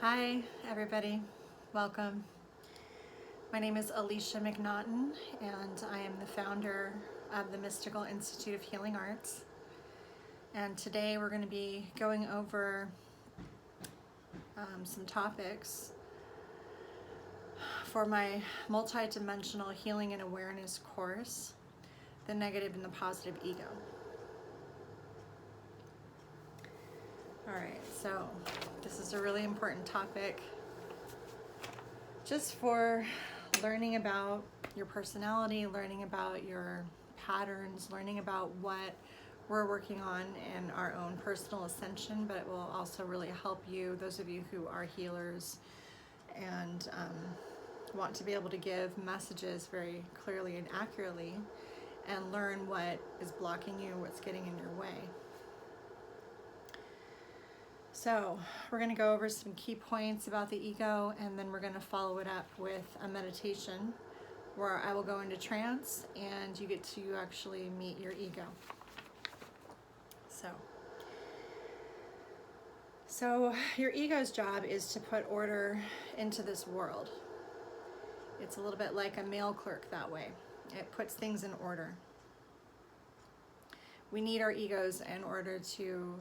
Hi, everybody. Welcome. My name is Alicia McNaughton, and I am the founder of the Mystical Institute of Healing Arts. And today we're going to be going over some topics for my multidimensional healing and awareness course, The Negative and the Positive Ego. All right, so this is a really important topic just for learning about your personality, learning about your patterns, learning about what we're working on in our own personal ascension, but it will also really help you, those of you who are healers and want to be able to give messages very clearly and accurately and learn what is blocking you, what's getting in your way. So we're going to go over some key points about the ego, and then we're going to follow it up with a meditation where I will go into trance and you get to actually meet your ego. So your ego's job is to put order into this world. It's a little bit like a mail clerk that way. It puts things in order. We need our egos in order to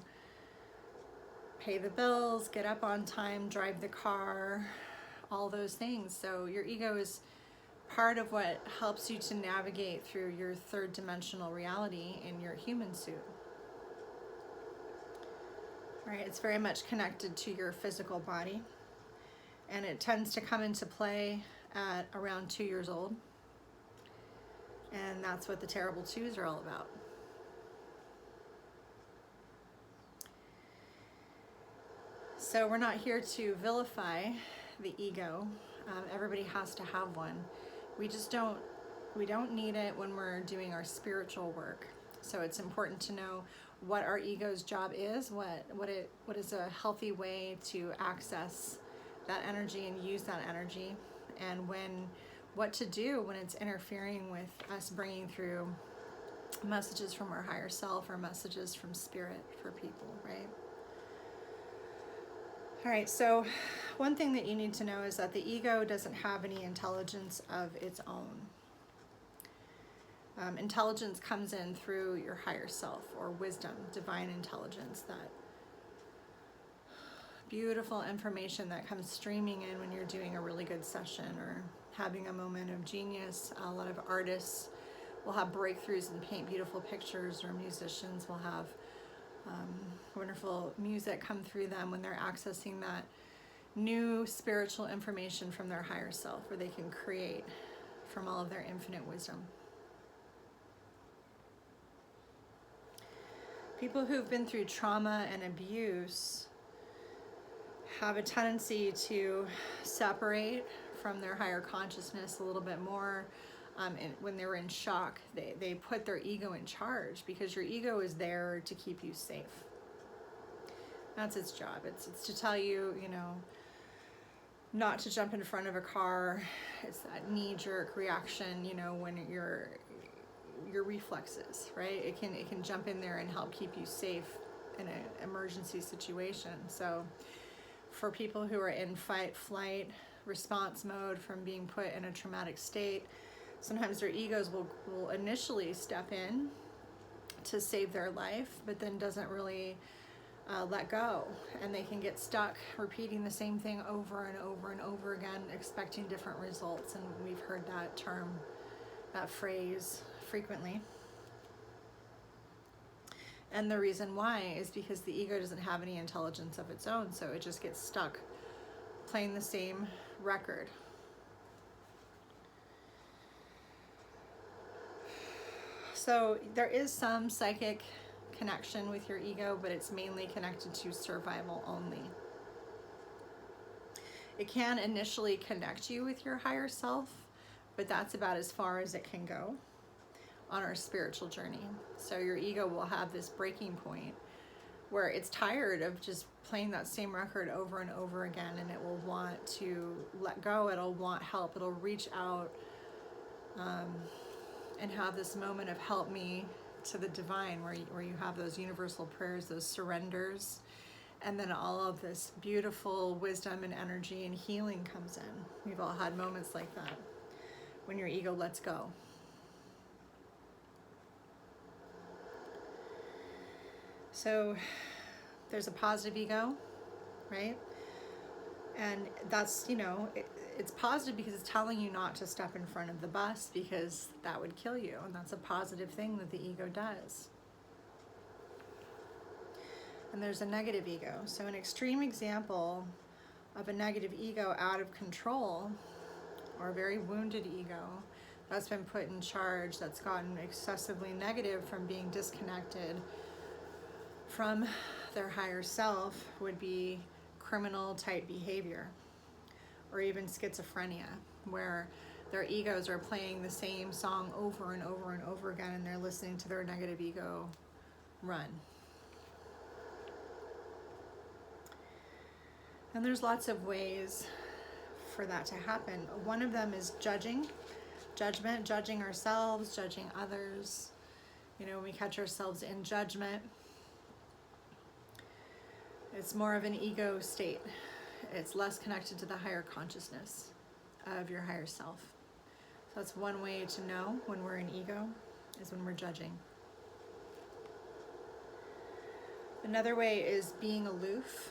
pay the bills, get up on time, drive the car, all those things. So your ego is part of what helps you to navigate through your third dimensional reality in your human suit. Right? It's very much connected to your physical body, and it tends to come into play at around 2 years old. And that's what the terrible twos are all about. So we're not here to vilify the ego. Everybody has to have one. We don't need it when we're doing our spiritual work. So it's important to know what our ego's job is, what is a healthy way to access that energy and use that energy, and what to do when it's interfering with us bringing through messages from our higher self or messages from spirit for people, right? All right, so one thing that you need to know is that the ego doesn't have any intelligence of its own. Intelligence comes in through your higher self, or wisdom, divine intelligence, that beautiful information that comes streaming in when you're doing a really good session or having a moment of genius. A lot of artists will have breakthroughs and paint beautiful pictures, or musicians will have wonderful music come through them when they're accessing that new spiritual information from their higher self, where they can create from all of their infinite wisdom. People who've been through trauma and abuse have a tendency to separate from their higher consciousness a little bit more. And when they were in shock, they put their ego in charge, because your ego is there to keep you safe. That's its job. It's to tell you, not to jump in front of a car. It's that knee-jerk reaction, when your reflexes, right? It can jump in there and help keep you safe in an emergency situation. So for people who are in fight, flight, response mode from being put in a traumatic state, sometimes their egos will initially step in to save their life, but then doesn't really let go, and they can get stuck repeating the same thing over and over and over again, expecting different results. And we've heard that term, that phrase frequently. And the reason why is because the ego doesn't have any intelligence of its own, so it just gets stuck playing the same record. So there is some psychic connection with your ego, but it's mainly connected to survival only. It can initially connect you with your higher self, but that's about as far as it can go on our spiritual journey. So your ego will have this breaking point where it's tired of just playing that same record over and over again, and it will want to let go. It'll want help. It'll reach out and have this moment of help me to the divine, where you have those universal prayers, those surrenders, And then all of this beautiful wisdom and energy and healing comes in. We've all had moments like that when your ego lets go. So there's a positive ego, right? And that's, it's positive because it's telling you not to step in front of the bus because that would kill you. And that's a positive thing that the ego does. And there's a negative ego. So an extreme example of a negative ego out of control, or a very wounded ego that's been put in charge, that's gotten excessively negative from being disconnected from their higher self, would be criminal type behavior, or even schizophrenia, where their egos are playing the same song over and over and over again, and they're listening to their negative ego run. And there's lots of ways for that to happen. One of them is judgment, judging ourselves, judging others. When we catch ourselves in judgment, it's more of an ego state. It's less connected to the higher consciousness of your higher self. So that's one way to know when we're in ego, is when we're judging. Another way is being aloof.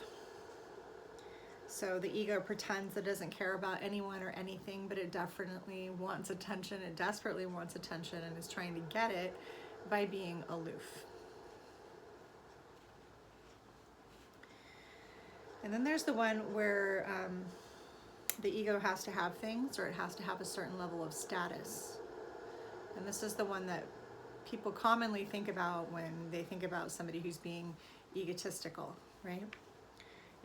So the ego pretends it doesn't care about anyone or anything, but it definitely wants attention. It desperately wants attention and is trying to get it by being aloof. And then there's the one where the ego has to have things, or it has to have a certain level of status. And this is the one that people commonly think about when they think about somebody who's being egotistical, right?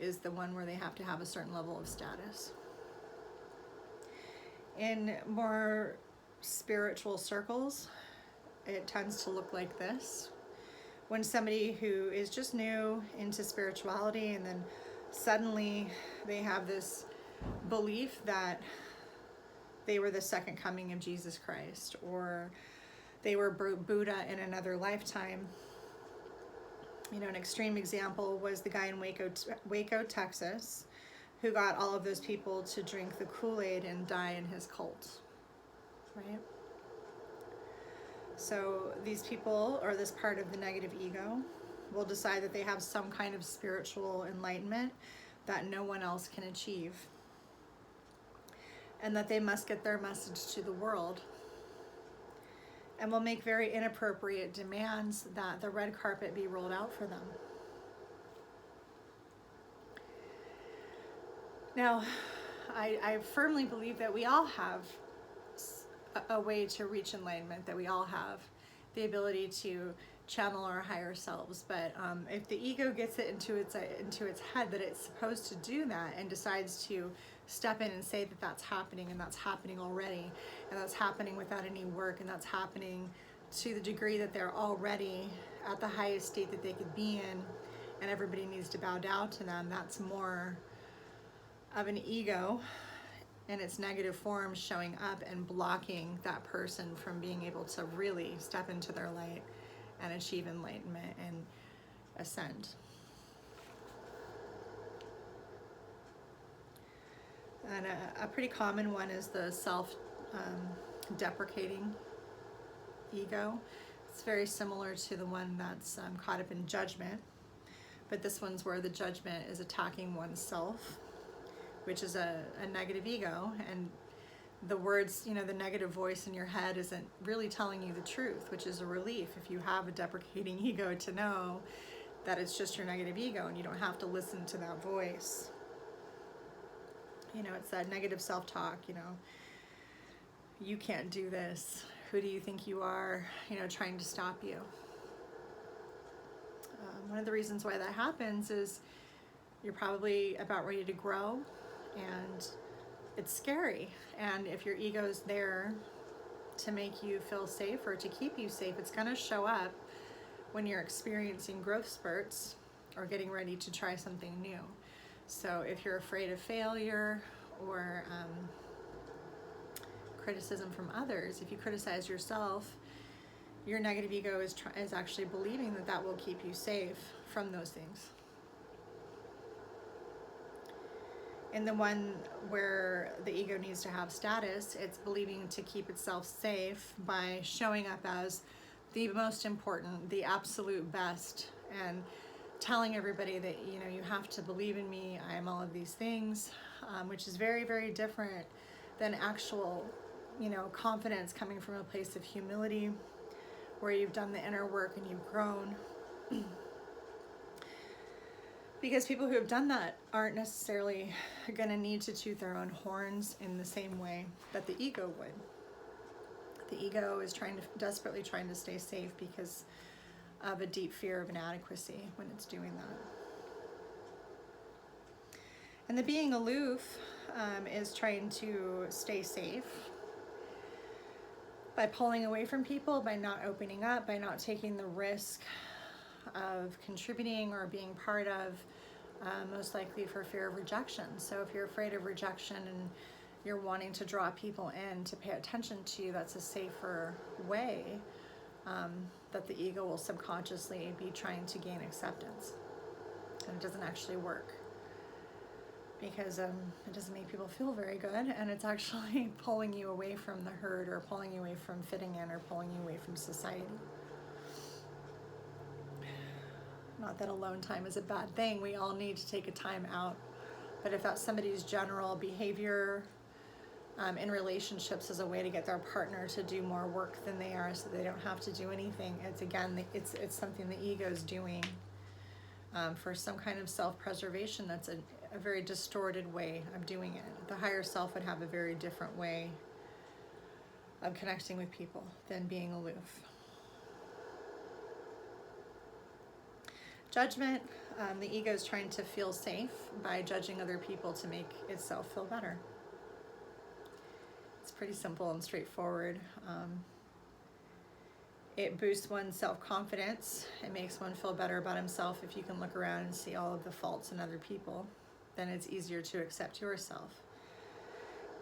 Is the one where they have to have a certain level of status. In more spiritual circles, it tends to look like this. When somebody who is just new into spirituality, and then suddenly they have this belief that they were the second coming of Jesus Christ, or they were Buddha in another lifetime. An extreme example was the guy in Waco, Texas, who got all of those people to drink the Kool-Aid and die in his cult, right? So these people, or this part of the negative ego, will decide that they have some kind of spiritual enlightenment that no one else can achieve, and that they must get their message to the world, and will make very inappropriate demands that the red carpet be rolled out for them. Now, I firmly believe that we all have a way to reach enlightenment, that we all have the ability to channel our higher selves. But if the ego gets it into its head that it's supposed to do that, and decides to step in and say that that's happening, and that's happening already, and that's happening without any work, and that's happening to the degree that they're already at the highest state that they could be in, and everybody needs to bow down to them, that's more of an ego in its negative form showing up and blocking that person from being able to really step into their light and achieve enlightenment and ascend. And a pretty common one is the self-deprecating ego. It's very similar to the one that's caught up in judgment, but this one's where the judgment is attacking oneself, which is a negative ego, and the words, the negative voice in your head isn't really telling you the truth, which is a relief if you have a deprecating ego, to know that it's just your negative ego and you don't have to listen to that voice. It's that negative self-talk, you can't do this. Who do you think you are? Trying to stop you. One of the reasons why that happens is you're probably about ready to grow, and it's scary. And if your ego is there to make you feel safe or to keep you safe, it's going to show up when you're experiencing growth spurts or getting ready to try something new. So if you're afraid of failure or criticism from others, if you criticize yourself, your negative ego is actually believing that will keep you safe from those things. In the one where the ego needs to have status, it's believing to keep itself safe by showing up as the most important, the absolute best, and telling everybody that, you know, you have to believe in me, I am all of these things, which is very, very different than actual, you know, confidence coming from a place of humility, where you've done the inner work and you've grown. Because people who have done that aren't necessarily going to need to toot their own horns in the same way that the ego would. The ego is desperately trying to stay safe because of a deep fear of inadequacy when it's doing that. And the being aloof is trying to stay safe by pulling away from people, by not opening up, by not taking the risk of contributing or being part of, most likely for fear of rejection. So if you're afraid of rejection and you're wanting to draw people in to pay attention to you, that's a safer way that the ego will subconsciously be trying to gain acceptance. And it doesn't actually work, because it doesn't make people feel very good, and it's actually pulling you away from the herd, or pulling you away from fitting in, or pulling you away from society. Not that alone time is a bad thing. We all need to take a time out. But if that's somebody's general behavior in relationships as a way to get their partner to do more work than they are so they don't have to do anything, it's something the ego's doing for some kind of self-preservation. That's a very distorted way of doing it. The higher self would have a very different way of connecting with people than being aloof. Judgment, the ego is trying to feel safe by judging other people to make itself feel better. It's pretty simple and straightforward. It boosts one's self-confidence. It makes one feel better about himself. If you can look around and see all of the faults in other people, then it's easier to accept yourself.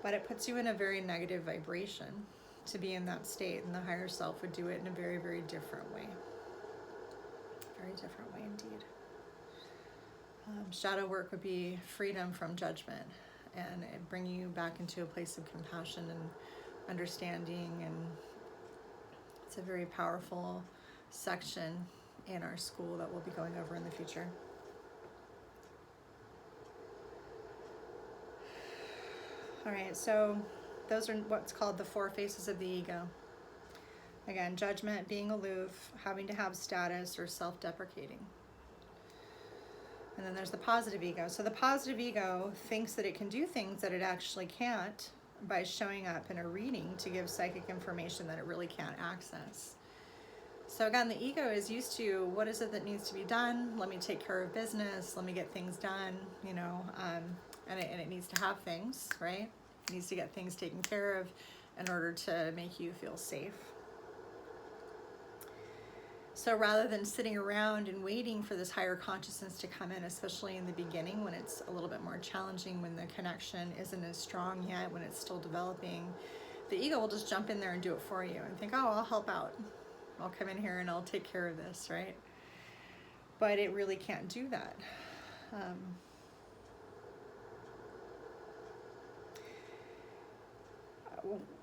But it puts you in a very negative vibration to be in that state, and the higher self would do it in a very, very different way. Very different way indeed. Shadow work would be freedom from judgment, and it bring you back into a place of compassion and understanding, and it's a very powerful section in our school that we'll be going over in the future. All right, so those are what's called the 4 faces of the ego. Again, judgment, being aloof, having to have status, or self-deprecating. And then there's the positive ego. So the positive ego thinks that it can do things that it actually can't by showing up in a reading to give psychic information that it really can't access. So again, the ego is used to, what is it that needs to be done? Let me take care of business. Let me get things done, you know, and it needs to have things, right? It needs to get things taken care of in order to make you feel safe. So rather than sitting around and waiting for this higher consciousness to come in, especially in the beginning when it's a little bit more challenging, when the connection isn't as strong yet, when it's still developing, the ego will just jump in there and do it for you and think, oh, I'll help out. I'll come in here and I'll take care of this, right? But it really can't do that.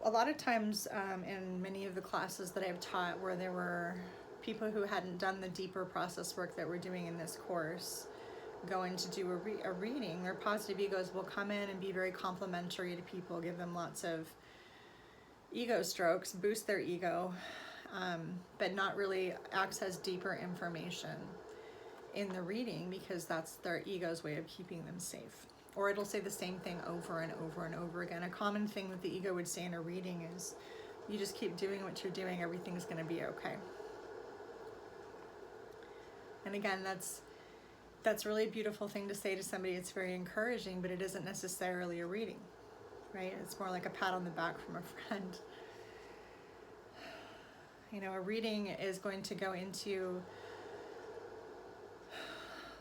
A lot of times in many of the classes that I've taught where there were people who hadn't done the deeper process work that we're doing in this course going to do a reading, their positive egos will come in and be very complimentary to people, give them lots of ego strokes, boost their ego, but not really access deeper information in the reading, because that's their ego's way of keeping them safe. Or it'll say the same thing over and over and over again. A common thing that the ego would say in a reading is, you just keep doing what you're doing, everything's going to be okay. And again, that's really a beautiful thing to say to somebody. It's very encouraging, but it isn't necessarily a reading, right? It's more like a pat on the back from a friend. You know, a reading is going to go into,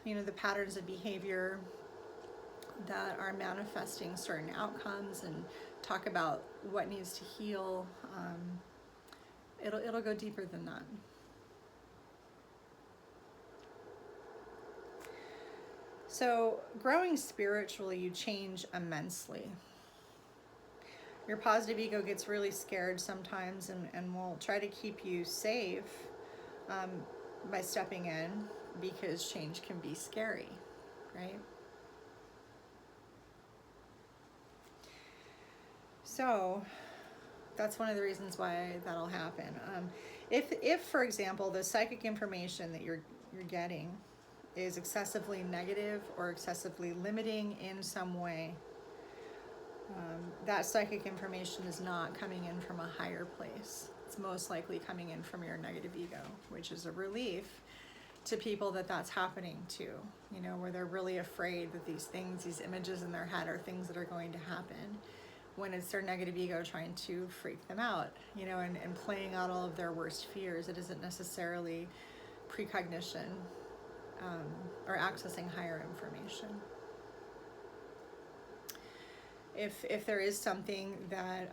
you know, the patterns of behavior that are manifesting certain outcomes and talk about what needs to heal. It'll go deeper than that. So growing spiritually, you change immensely. Your positive ego gets really scared sometimes and will try to keep you safe um, by stepping in, because change can be scary, right? So that's one of the reasons why that'll happen. If for example, the psychic information that you're getting is excessively negative or excessively limiting in some way, that psychic information is not coming in from a higher place. It's most likely coming in from your negative ego, which is a relief to people that that's happening to, you know, where they're really afraid that these things, these images in their head are things that are going to happen, when it's their negative ego trying to freak them out, you know, and playing out all of their worst fears. It isn't necessarily precognition or accessing higher information. If there is something that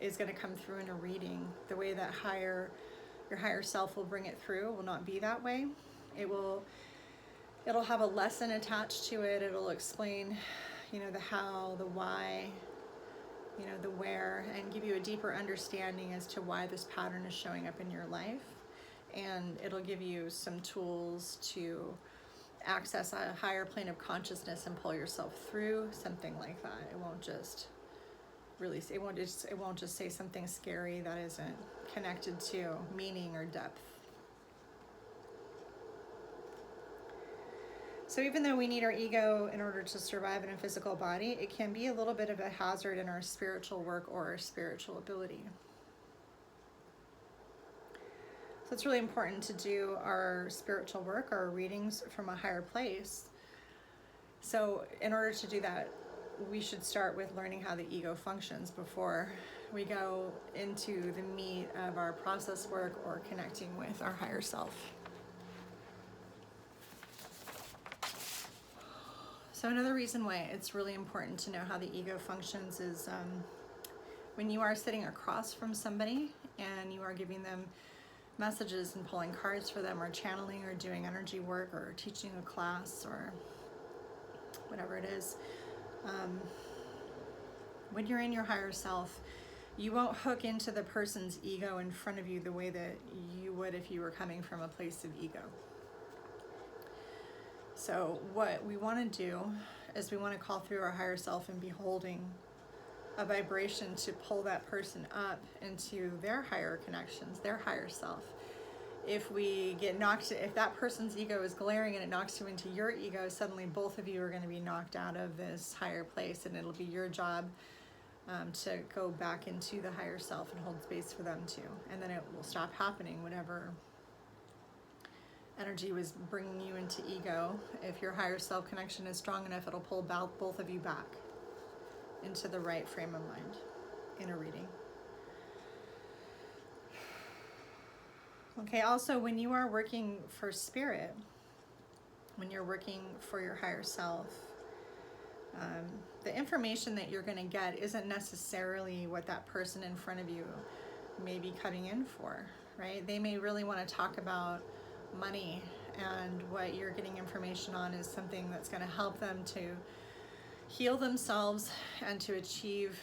is going to come through in a reading, the way that your higher self will bring it through will not be that way. It'll have a lesson attached to it. It'll explain, you know, the how, the why, you know, the where, and give you a deeper understanding as to why this pattern is showing up in your life. And it'll give you some tools to access a higher plane of consciousness and pull yourself through something like that. It won't just say something scary that isn't connected to meaning or depth. So even though we need our ego in order to survive in a physical body, it can be a little bit of a hazard in our spiritual work or our spiritual ability. So it's really important to do our spiritual work, our readings from a higher place. So in order to do that, we should start with learning how the ego functions before we go into the meat of our process work or connecting with our higher self. So another reason why it's really important to know how the ego functions is when you are sitting across from somebody and you are giving them messages and pulling cards for them, or channeling, or doing energy work, or teaching a class, or whatever it is. When you're in your higher self, you won't hook into the person's ego in front of you the way that you would if you were coming from a place of ego. So what we want to do is we want to call through our higher self and be holding a vibration to pull that person up into their higher connections, their higher self. If that person's ego is glaring and it knocks you into your ego, suddenly both of you are going to be knocked out of this higher place, and it'll be your job to go back into the higher self and hold space for them too. And then it will stop happening. Whatever energy was bringing you into ego, if your higher self connection is strong enough, it'll pull both of you back into the right frame of mind in a reading. Okay, also when you are working for spirit, when you're working for your higher self, the information that you're going to get isn't necessarily what that person in front of you may be coming in for, right? They may really want to talk about money, and what you're getting information on is something that's going to help them to heal themselves and to achieve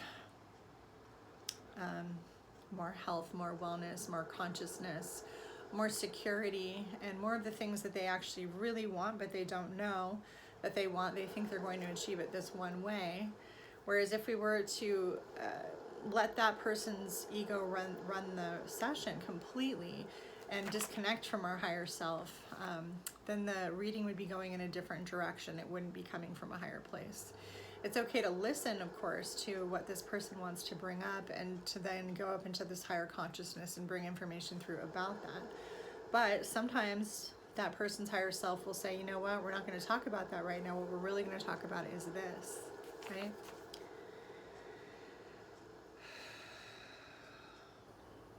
more health, more wellness, more consciousness, more security, and more of the things that they actually really want, but they don't know that they want. They think they're going to achieve it this one way. Whereas if we were to let that person's ego run the session completely and disconnect from our higher self, then the reading would be going in a different direction. It wouldn't be coming from a higher place. It's okay to listen, of course, to what this person wants to bring up, and to then go up into this higher consciousness and bring information through about that. But sometimes that person's higher self will say, you know what, we're not going to talk about that right now. What we're really going to talk about is this, right?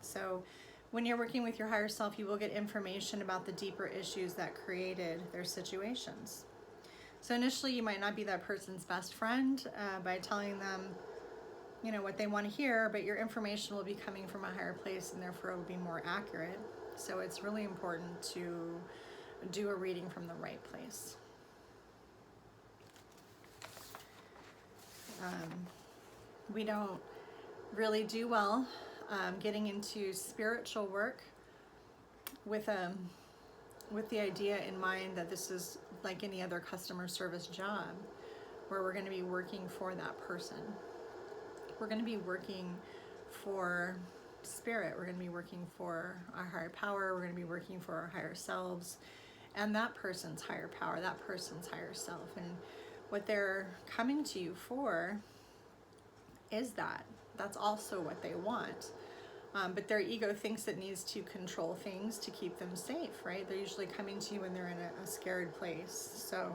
So when you're working with your higher self, you will get information about the deeper issues that created their situations. So initially, you might not be that person's best friend by telling them, you know, what they want to hear, but your information will be coming from a higher place, and therefore it will be more accurate. So it's really important to do a reading from the right place. We don't really do well getting into spiritual work with the idea in mind that this is like any other customer service job where we're going to be working for that person. We're going to be working for spirit. We're going to be working for our higher power. We're going to be working for our higher selves and that person's higher power, that person's higher self. And what they're coming to you for is that. That's also what they want. But their ego thinks it needs to control things to keep them safe, right? They're usually coming to you when they're in a scared place. So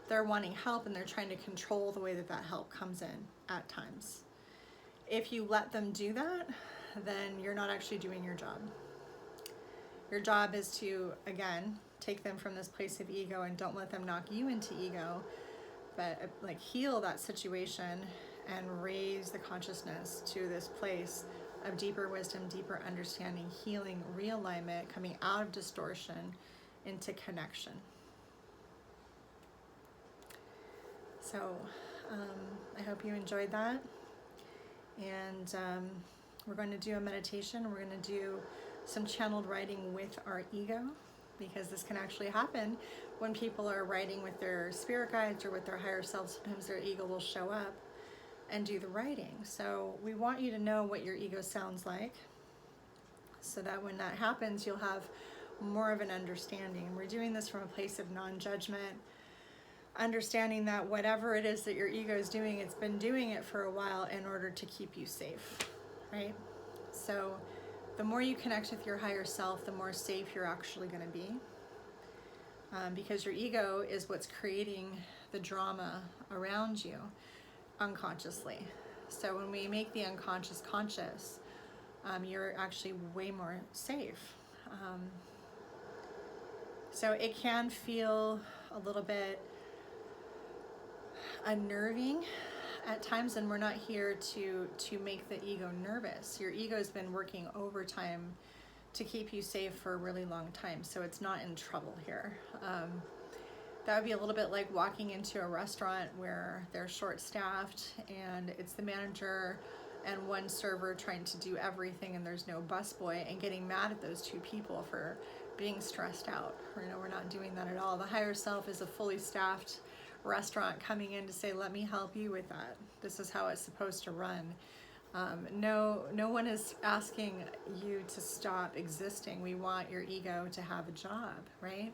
they're wanting help and they're trying to control the way that that help comes in at times. If you let them do that, then you're not actually doing your job. Your job is to, again, take them from this place of ego and don't let them knock you into ego, but like heal that situation and raise the consciousness to this place of deeper wisdom, deeper understanding, healing, realignment, coming out of distortion into connection. So I hope you enjoyed that. And we're going to do a meditation. We're going to do some channeled writing with our ego, because this can actually happen when people are writing with their spirit guides or with their higher self. Sometimes their ego will show up and do the writing. So we want you to know what your ego sounds like, so that when that happens, you'll have more of an understanding. And we're doing this from a place of non-judgment, understanding that whatever it is that your ego is doing, it's been doing it for a while in order to keep you safe, right? So the more you connect with your higher self, the more safe you're actually going to be, because your ego is what's creating the drama around you unconsciously. So when we make the unconscious conscious, you're actually way more safe. So it can feel a little bit unnerving at times, and we're not here to make the ego nervous. Your ego's been working overtime to keep you safe for a really long time, so it's not in trouble here. That would be a little bit like walking into a restaurant where they're short-staffed and it's the manager and one server trying to do everything, and there's no busboy, and getting mad at those two people for being stressed out. We're not doing that at all. The higher self is a fully staffed restaurant coming in to say, let me help you with that. This is how it's supposed to run. No one is asking you to stop existing. We want your ego to have a job, right?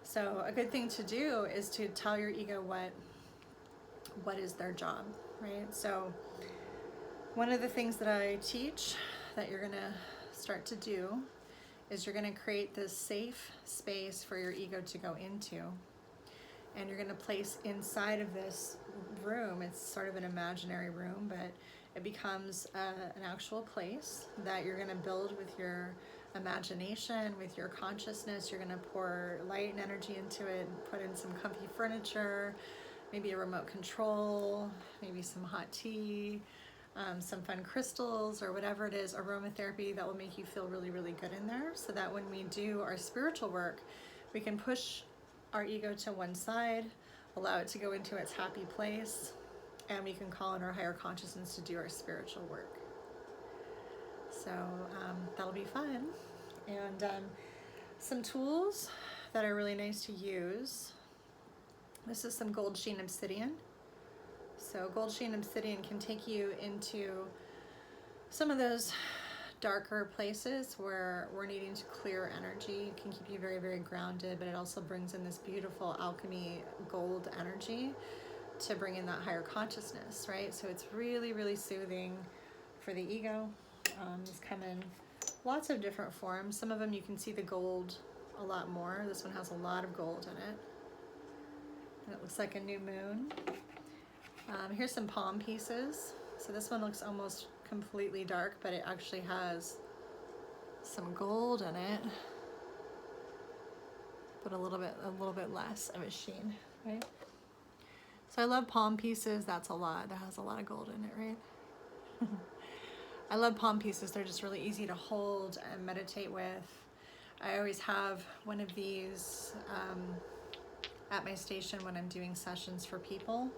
So a good thing to do is to tell your ego what is their job, right? So one of the things that I teach that you're going to start to do is you're going to create this safe space for your ego to go into. And you're going to place inside of this room, it's sort of an imaginary room, but it becomes an actual place that you're going to build with your imagination, with your consciousness. You're going to pour light and energy into it, put in some comfy furniture, maybe a remote control, maybe some hot tea, some fun crystals, or whatever it is, aromatherapy that will make you feel really, really good in there, so that when we do our spiritual work, we can push our ego to one side, allow it to go into its happy place, and we can call in our higher consciousness to do our spiritual work. So that'll be fun. And some tools that are really nice to use. This is some gold sheen obsidian. So gold sheen obsidian can take you into some of those darker places where we're needing to clear energy. It can keep you very, very grounded, but it also brings in this beautiful alchemy gold energy to bring in that higher consciousness, right? So it's really, really soothing for the ego. These come in lots of different forms. Some of them you can see the gold a lot more. This one has a lot of gold in it. And it looks like a new moon. Here's some palm pieces. So this one looks almost completely dark, but it actually has some gold in it, but a little bit less of a sheen, right? So I love palm pieces. That's a lot. That has a lot of gold in it, right? I love palm pieces. They're just really easy to hold and meditate with. I always have one of these at my station when I'm doing sessions for people,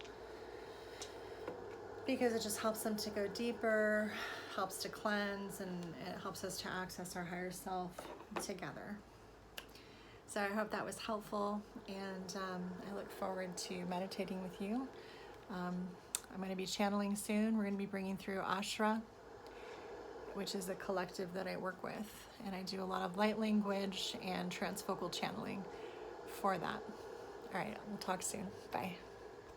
because it just helps them to go deeper, helps to cleanse, and it helps us to access our higher self together. So I hope that was helpful, and I look forward to meditating with you. I'm going to be channeling soon. We're going to be bringing through Ashra, which is a collective that I work with, and I do a lot of light language and transfocal channeling for that. All right, we'll talk soon. Bye.